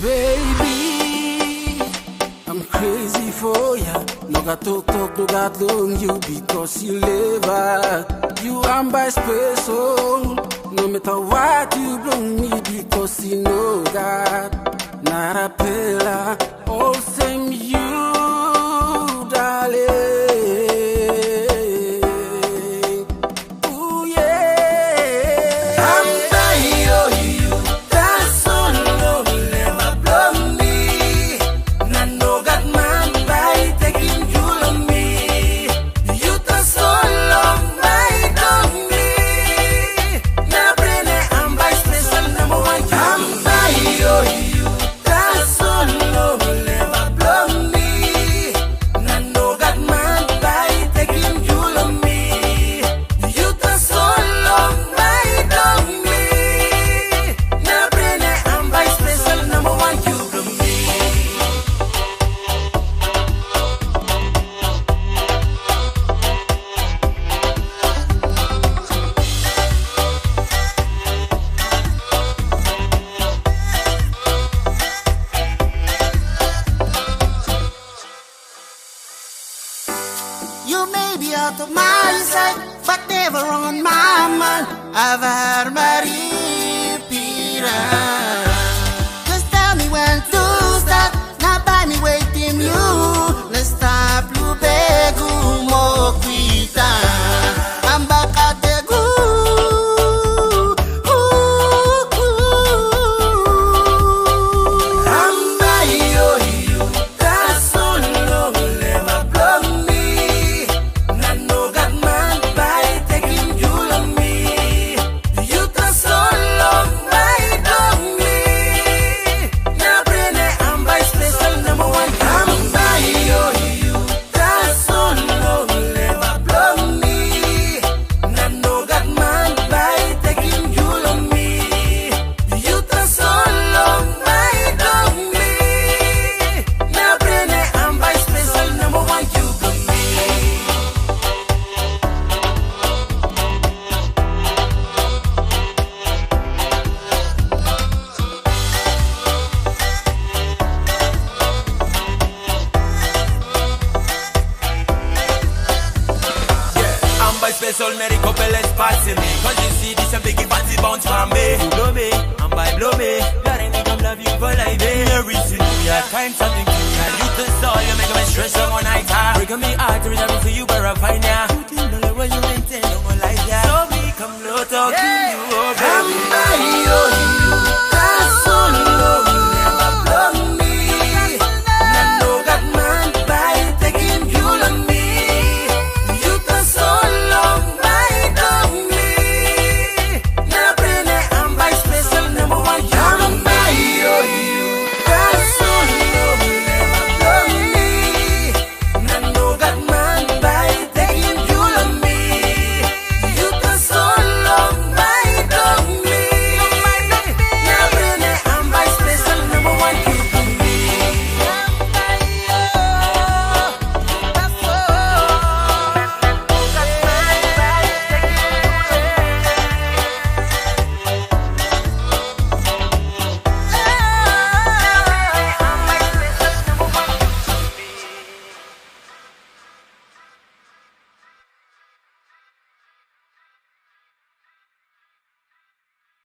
Baby, I'm crazy for ya. No got talk, no got long you because you live out. You are my special. No matter what you bring me because you know that. Not a pillar, all same you, darling. Ooh yeah. I'm by you, that's so long, never blow me. Nano got man by taking you on me. You that's so long, my dog me. Na brene, I'm by special number one. I'm by you. You may be out of my sight, but never on my mind. I've had Marie Pira. Just tell me when to start, not by me waiting you. Let's stop, Lubegu Mokwita. I'm back at the special medical pellets passing me. Cause you see this a biggie fancy bounce for me. Blow me, and by blow me. That ain't come love you for life. Every single me, I find something to you. You to soul, you make me stress on one night. Breaking me heart, every time you see you, where I find ya.